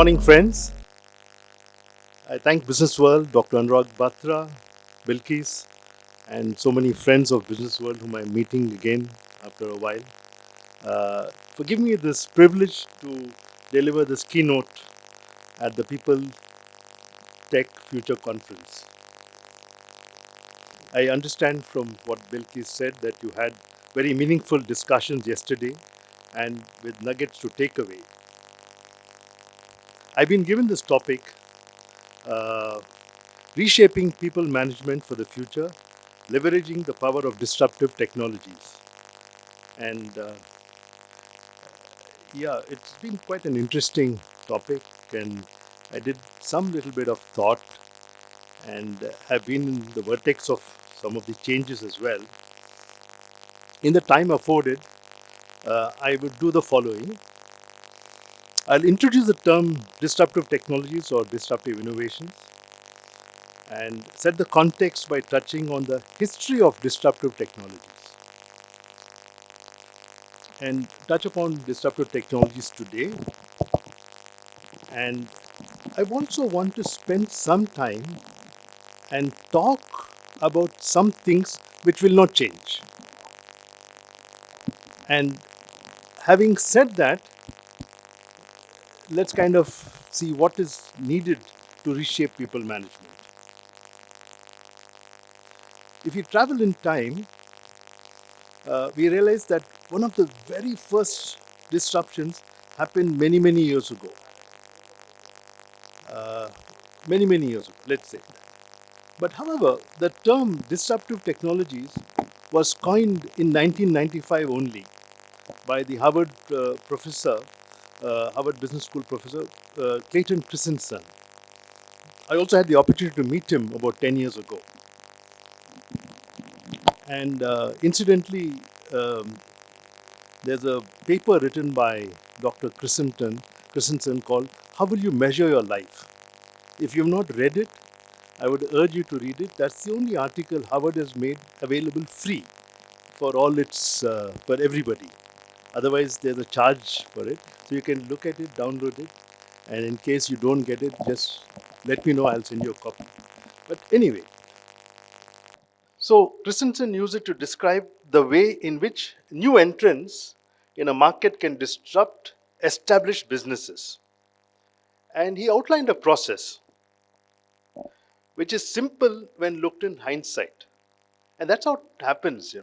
morning, friends. I thank Business World, Dr. Anurag Batra, Bilkis, and so many friends of Business World whom I'm meeting again after a while for giving me this privilege to deliver this keynote at the People Tech.Future conference. I understand from what Bilkis said that you had very meaningful discussions yesterday and with nuggets to take away. I've been given this topic, uh, Reshaping People Management for the Future, Leveraging the Power of Disruptive Technologies. And yeah, it's been quite an interesting topic, and I did some little bit of thought and have been in the vertex of some of the changes as well. In the time afforded, I would do the following. I'll introduce the term disruptive technologies or disruptive innovations and set the context by touching on the history of disruptive technologies and touch upon disruptive technologies today. And I also want to spend some time and talk about some things which will not change. And having said that, let's kind of see what is needed to reshape people management. If you travel in time, we realize that one of the very first disruptions happened many years ago. Many years ago, let's say. But however, the term disruptive technologies was coined in 1995 only by the Harvard Business School professor, Clayton Christensen. I also had the opportunity to meet him about 10 years ago. And incidentally, um, there's a paper written by Dr. Christensen called How Will You Measure Your Life? If you've not read it, I would urge you to read it. That's the only article Harvard has made available free for for everybody. Otherwise, there's a charge for it. So you can look at it, download it, and in case you don't get it, just let me know. I'll send you a copy. But anyway, so Christensen used it to describe the way in which new entrants in a market can disrupt established businesses. And he outlined a process which is simple when looked in hindsight. And that's how it happens.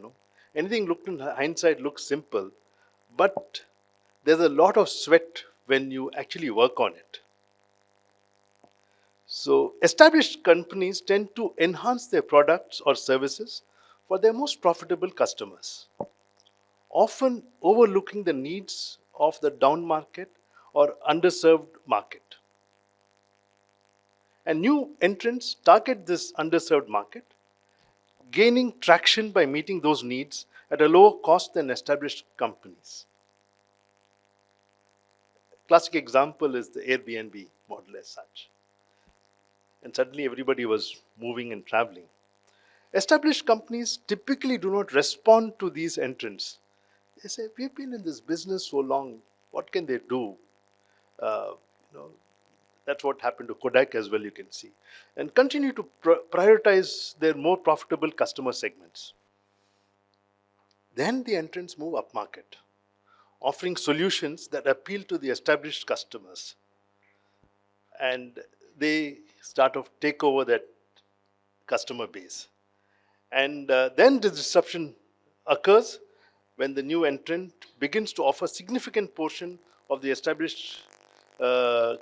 Anything looked in hindsight looks simple, but there's a lot of sweat when you actually work on it. So, established companies tend to enhance their products or services for their most profitable customers, often overlooking the needs of the down market or underserved market. And new entrants target this underserved market, gaining traction by meeting those needs at a lower cost than established companies. Classic example is the Airbnb model as such. And suddenly everybody was moving and traveling. Established companies typically do not respond to these entrants. They say, we've been in this business so long, what can they do? Uh, you know, that's what happened to Kodak as well, you can see. And continue to prioritize their more profitable customer segments. Then the entrants move upmarket, offering solutions that appeal to the established customers. And they start to take over that customer base. And then the disruption occurs when the new entrant begins to offer significant portion of the established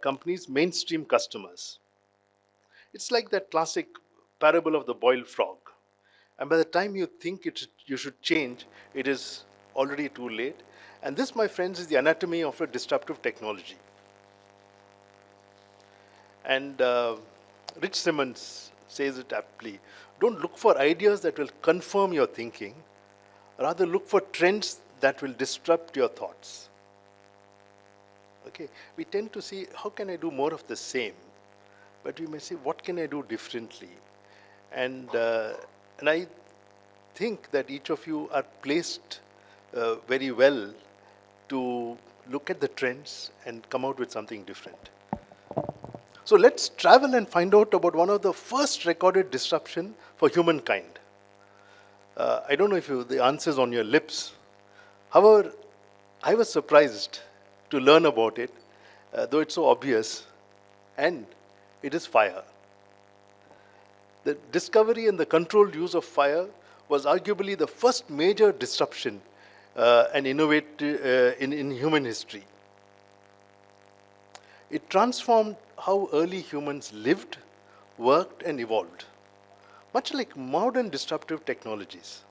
company's mainstream customers. It's like that classic parable of the boiled frog. And by the time you think you should change, it is already too late. And this, my friends, is the anatomy of a disruptive technology. And Rich Simmons says it aptly. Don't look for ideas that will confirm your thinking. Rather, look for trends that will disrupt your thoughts. Okay, we tend to see how can I do more of the same, but we may say what can I do differently, and I think that each of you are placed very well to look at the trends and come out with something different. So let's travel and find out about one of the first recorded disruption for humankind. I don't know if the answer is on your lips. However, I was surprised to learn about it, though it's so obvious, and it is fire. The discovery and the controlled use of fire was arguably the first major disruption and innovate in human history. It transformed how early humans lived, worked, and evolved, much like modern disruptive technologies.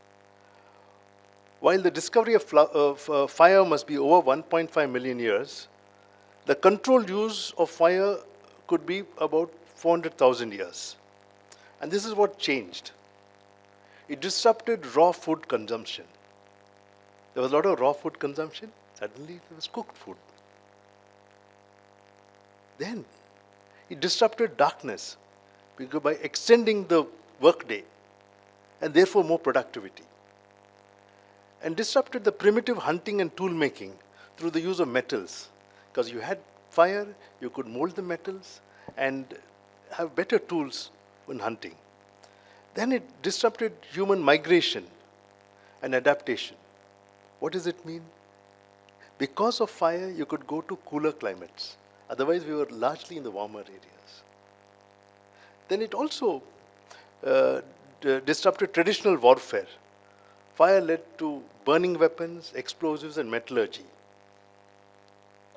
While the discovery of fire must be over 1.5 million years, the controlled use of fire could be about 400,000 years. And this is what changed. It disrupted raw food consumption. There was a lot of raw food consumption. Suddenly there was cooked food. Then it disrupted darkness because by extending the workday and therefore more productivity. And disrupted the primitive hunting and tool making through the use of metals. Because you had fire, you could mold the metals and have better tools in hunting. Then it disrupted human migration and adaptation. What does it mean? Because of fire, you could go to cooler climates. Otherwise, we were largely in the warmer areas. Then it also disrupted traditional warfare. Fire led to burning weapons, explosives, and metallurgy.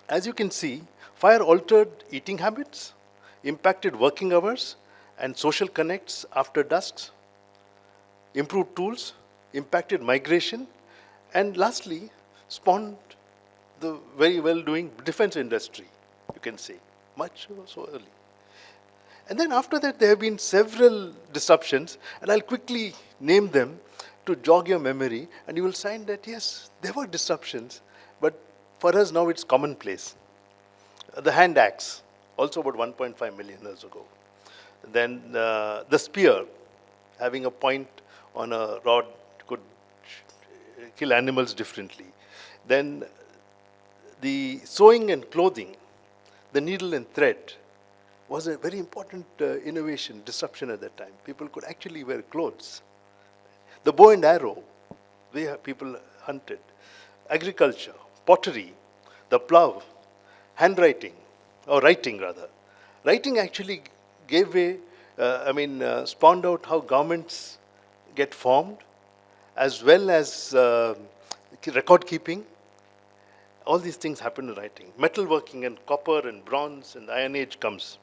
As you can see, fire altered eating habits, impacted working hours and social connects after dusks, improved tools, impacted migration, and lastly, spawned the very well-doing defense industry, you can say, much so early. And then after that, there have been several disruptions, and I'll quickly name them to jog your memory, and you will find that, yes, there were disruptions, but for us now it's commonplace. The hand axe, also about 1.5 million years ago. Then the spear, having a point on a rod, could kill animals differently. Then the sewing and clothing, the needle and thread, was a very important innovation, disruption at that time. People could actually wear clothes. The bow and arrow, where people hunted. Agriculture, pottery, the plow, handwriting, or writing rather. Writing actually gave way, spawned out how governments get formed, as well as record keeping. All these things happen in writing. Metalworking and copper and bronze and the Iron Age comes.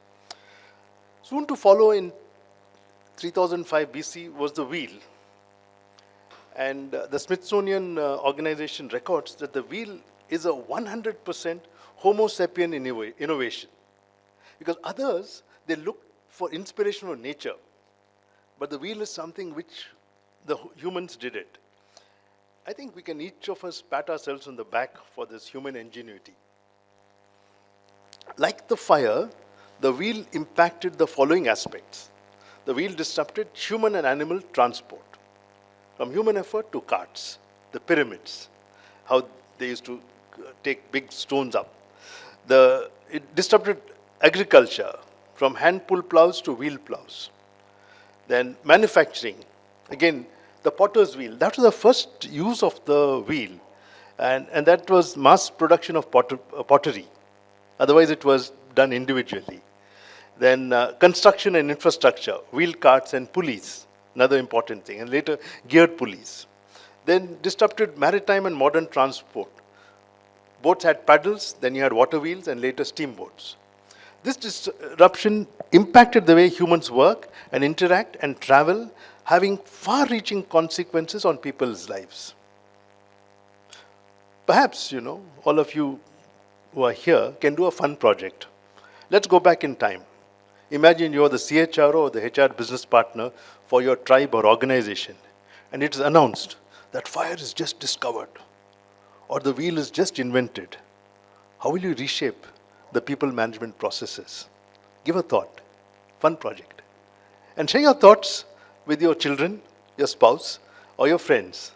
Soon to follow in 3005 BC was the wheel. And the Smithsonian organization records that the wheel is a 100% Homo sapien innovation. Because others, they look for inspiration from nature. But the wheel is something which the humans did it. I think we can each of us pat ourselves on the back for this human ingenuity. Like the fire, the wheel impacted the following aspects. The wheel disrupted human and animal transport. From human effort to carts, the pyramids, how they used to take big stones up. It disrupted agriculture, from hand-pull plows to wheel plows. Then manufacturing, again, the potter's wheel. That was the first use of the wheel. And that was mass production of pottery. Otherwise, it was done individually. Then construction and infrastructure, wheel carts and pulleys, another important thing, and later geared pulleys. Then disrupted maritime and modern transport. Boats had paddles, then you had water wheels, and later steamboats. This disruption impacted the way humans work and interact and travel, having far-reaching consequences on people's lives. Perhaps, all of you who are here can do a fun project. Let's go back in time. Imagine you're the CHRO or the HR business partner for your tribe or organization, and it's announced that fire is just discovered or the wheel is just invented. How will you reshape the people management processes? Give a thought. Fun project. And share your thoughts with your children, your spouse, or your friends,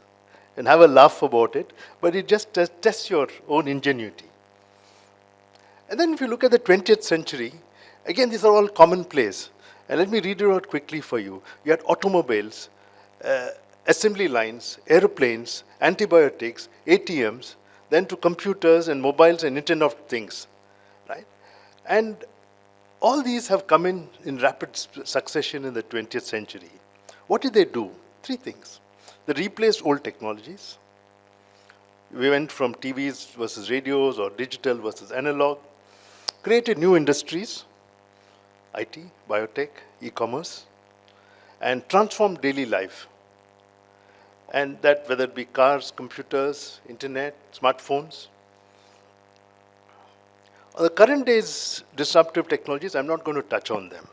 and have a laugh about it, but it just tests your own ingenuity. And then if you look at the 20th century, Again, these are all commonplace. And let me read it out quickly for you. You had automobiles, assembly lines, airplanes, antibiotics, ATMs, then to computers and mobiles and Internet of Things, right? And all these have come in rapid succession in the 20th century. What did they do? Three things. They replaced old technologies. We went from TVs versus radios or digital versus analog, created new industries, IT, biotech, e-commerce, and transformed daily life. And that whether it be cars, computers, internet, smartphones. The current day's disruptive technologies, I'm not going to touch on them.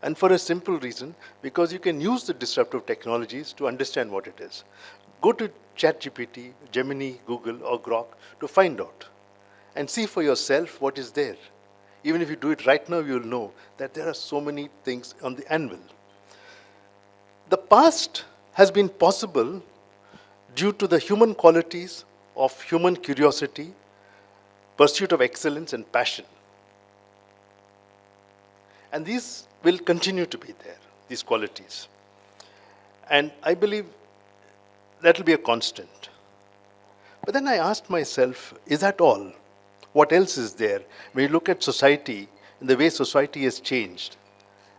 And for a simple reason, because you can use the disruptive technologies to understand what it is. Go to ChatGPT, Gemini, Google, or Grok to find out and see for yourself what is there. Even if you do it right now, you'll know that there are so many things on the anvil. The past has been possible due to the human qualities of human curiosity, pursuit of excellence, and passion. And these will continue to be there, these qualities. And I believe that will be a constant. But then I asked myself, is that all? What else is there? When you look at society and the way society has changed,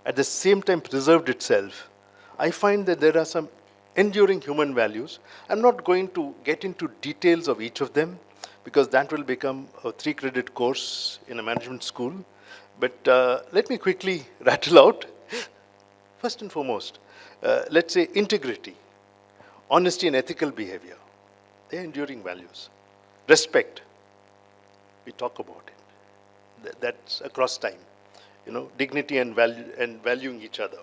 at the same time preserved itself, I find that there are some enduring human values. I'm not going to get into details of each of them because that will become a 3-credit course in a management school. But let me quickly rattle out. First and foremost, let's say integrity, honesty and ethical behavior. They're enduring values. Respect, we talk about it. That's across time. Dignity and valuing each other.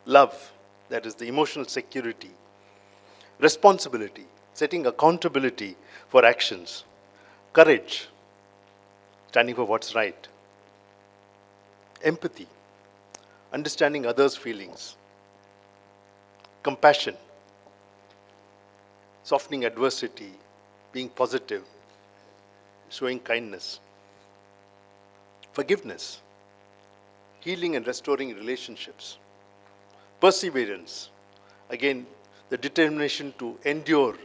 Love, that is the emotional security. Responsibility, setting accountability for actions. Courage, standing for what's right. Empathy, understanding others' feelings. Compassion, softening adversity, being positive, showing kindness. Forgiveness, healing and restoring relationships. Perseverance, again, the determination to endure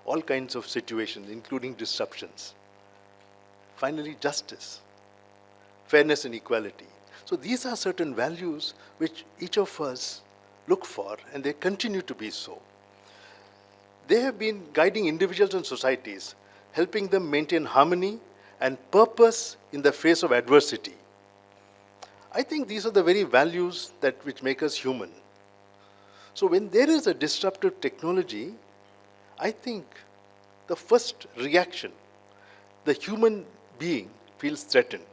all kinds of situations, including disruptions. Finally, justice, fairness and equality. So these are certain values which each of us look for, and they continue to be so. They have been guiding individuals and societies, helping them maintain harmony and purpose in the face of adversity. I think these are the very values which make us human. So when there is a disruptive technology, I think the first reaction, the human being feels threatened.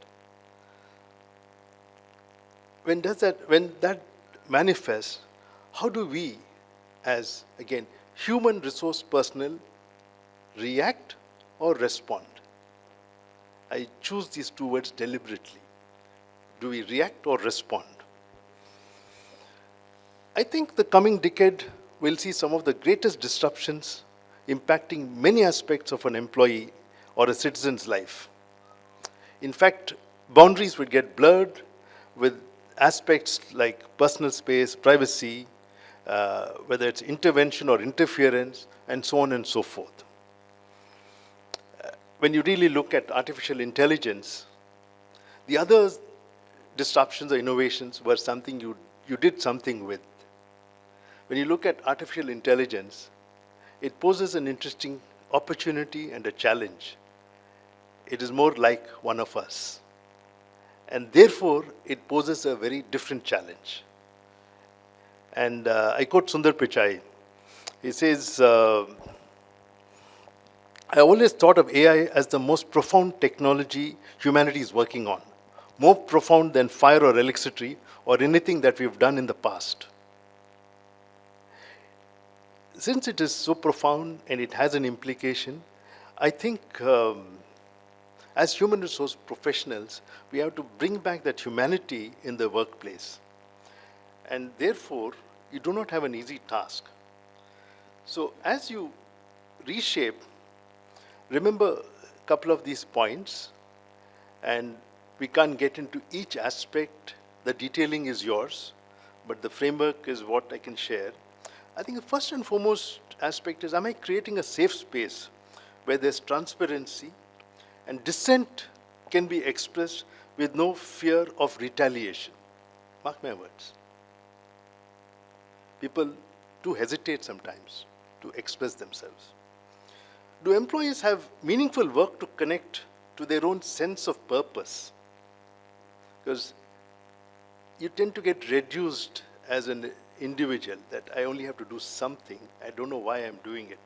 When that manifests, how do we, as, again, human resource personnel, react or respond? I choose these two words deliberately. Do we react or respond? I think the coming decade will see some of the greatest disruptions impacting many aspects of an employee or a citizen's life. In fact, boundaries will get blurred with aspects like personal space, privacy, whether it's intervention or interference, and so on and so forth. When you really look at artificial intelligence, the other disruptions or innovations were something you did something with. When you look at artificial intelligence, it poses an interesting opportunity and a challenge. It is more like one of us. And therefore, it poses a very different challenge. And I quote Sundar Pichai. He says, I always thought of AI as the most profound technology humanity is working on, more profound than fire or electricity or anything that we've done in the past. Since it is so profound and it has an implication, I think as human resource professionals, we have to bring back that humanity in the workplace. And therefore, you do not have an easy task. So as you reshape, remember a couple of these points and We can't get into each aspect. The detailing is yours, but the framework is what I can share. I think the first and foremost aspect is, am I creating a safe space where there's transparency and dissent can be expressed with no fear of retaliation? Mark my words. People do hesitate sometimes to express themselves. Do employees have meaningful work to connect to their own sense of purpose? Because you tend to get reduced as an individual that I only have to do something, I don't know why I'm doing it.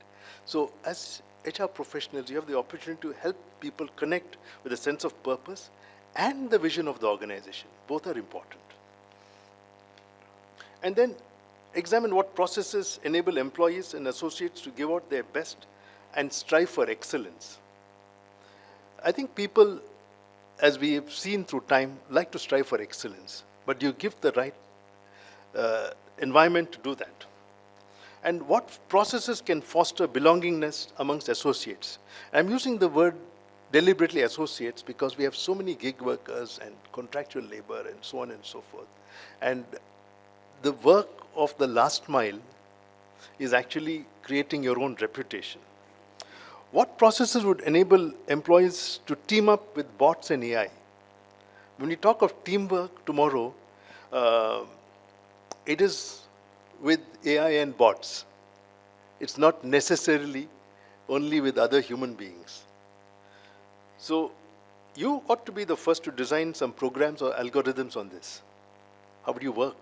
So as HR professionals, you have the opportunity to help people connect with a sense of purpose and the vision of the organization. Both are important. And then examine what processes enable employees and associates to give out their best and strive for excellence. I think people, as we have seen through time, like to strive for excellence, but you give the right environment to do that. And what processes can foster belongingness amongst associates? I'm using the word deliberately associates because we have so many gig workers and contractual labor and so on and so forth. And the work of the last mile is actually creating your own reputation. What processes would enable employees to team up with bots and AI? When we talk of teamwork tomorrow, it is with AI and bots. It's not necessarily only with other human beings. So you ought to be the first to design some programs or algorithms on this. How would you work?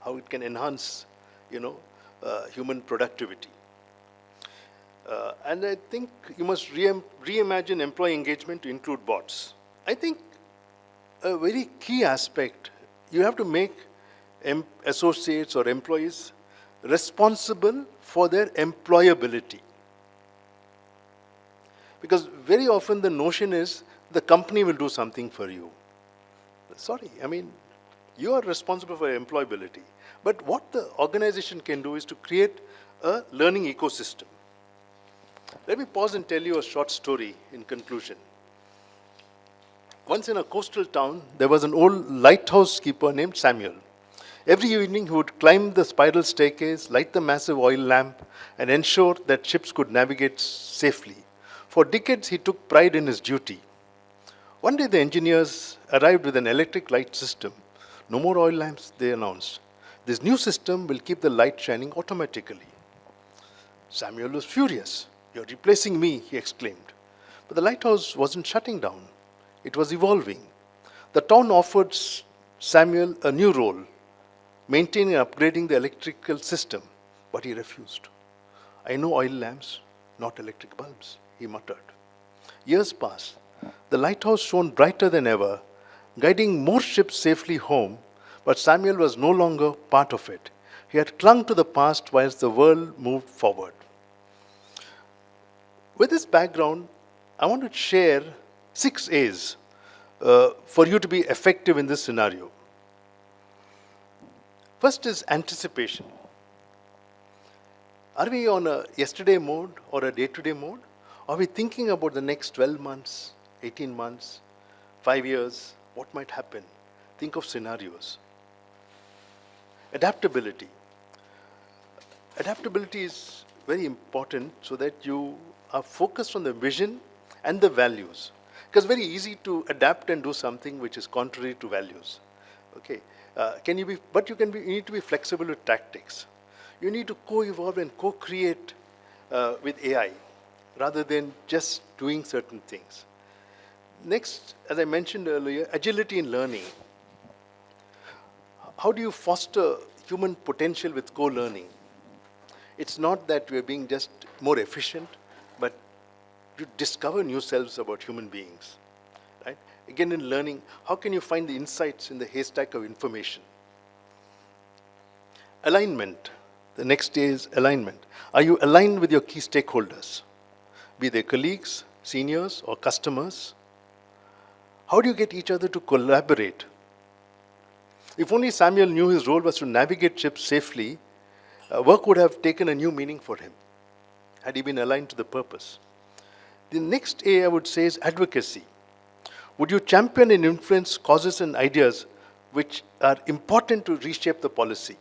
How it can enhance, human productivity. And I think you must reimagine employee engagement to include bots. I think a very key aspect, you have to make associates or employees responsible for their employability. Because very often the notion is the company will do something for you. Sorry, you are responsible for your employability. But what the organization can do is to create a learning ecosystem. Let me pause and tell you a short story in conclusion. Once in a coastal town, there was an old lighthouse keeper named Samuel. Every evening he would climb the spiral staircase, light the massive oil lamp, and ensure that ships could navigate safely. For decades he took pride in his duty. One day the engineers arrived with an electric light system. No more oil lamps, they announced. This new system will keep the light shining automatically. Samuel was furious. "You're replacing me," he exclaimed. But the lighthouse wasn't shutting down. It was evolving. The town offered Samuel a new role, maintaining and upgrading the electrical system, but he refused. "I know oil lamps, not electric bulbs," he muttered. Years passed. The lighthouse shone brighter than ever, guiding more ships safely home, but Samuel was no longer part of it. He had clung to the past whilst the world moved forward. With this background, I want to share 6 A's for you to be effective in this scenario. First is anticipation. Are we on a yesterday mode or a day-to-day mode? Are we thinking about the next 12 months, 18 months, 5 years? What might happen? Think of scenarios. Adaptability. Adaptability is very important so that you are focused on the vision and the values. Because it's very easy to adapt and do something which is contrary to values. Okay, you need to be flexible with tactics. You need to co-evolve and co-create with AI rather than just doing certain things. Next, as I mentioned earlier, agility in learning. How do you foster human potential with co-learning? It's not that we're being just more efficient, but to discover new selves about human beings. Right? Again, in learning, how can you find the insights in the haystack of information? Alignment. The next day is alignment. Are you aligned with your key stakeholders? Be they colleagues, seniors, or customers? How do you get each other to collaborate? If only Samuel knew his role was to navigate ships safely, work would have taken a new meaning for him, had he been aligned to the purpose. The next A I would say is advocacy. Would you champion and influence causes and ideas which are important to reshape the policy?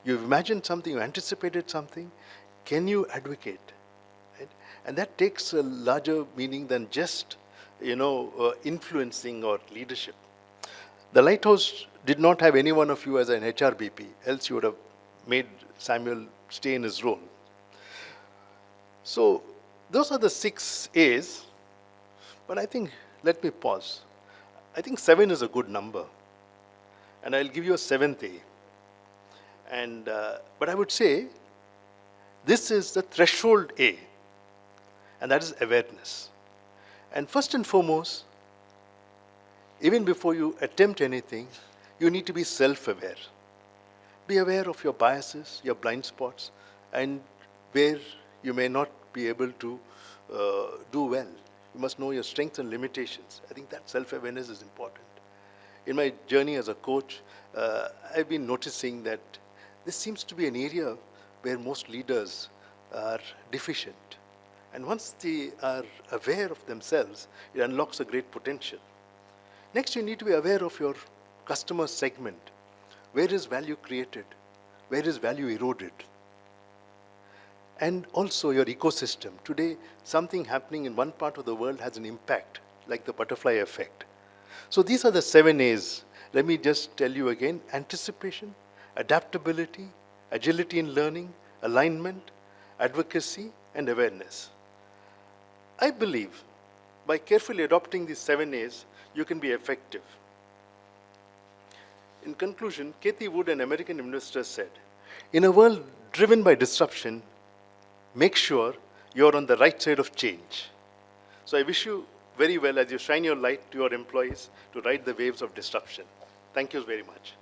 You've imagined something, you anticipated something, can you advocate? Right? And that takes a larger meaning than just, influencing or leadership. The Lighthouse did not have any one of you as an HRBP, else you would have made Samuel stay in his role. So those are the 6 A's, but I think, let me pause. I think 7 is a good number, and I'll give you a 7th A. But I would say this is the threshold A, and that is awareness. And first and foremost, even before you attempt anything, you need to be self-aware. Be aware of your biases, your blind spots, and where you may not be able to do well. You must know your strengths and limitations. I think that self-awareness is important. In my journey as a coach, I've been noticing that this seems to be an area where most leaders are deficient. And once they are aware of themselves, it unlocks a great potential. Next, you need to be aware of your customer segment. Where is value created? Where is value eroded? And also your ecosystem. Today, something happening in one part of the world has an impact, like the butterfly effect. So these are the 7 A's. Let me just tell you again: anticipation, adaptability, agility in learning, alignment, advocacy, and awareness. I believe by carefully adopting these 7 A's, you can be effective. In conclusion, Cathie Wood, an American investor, said, "In a world driven by disruption, make sure you're on the right side of change." So I wish you very well as you shine your light to your employees to ride the waves of disruption. Thank you very much.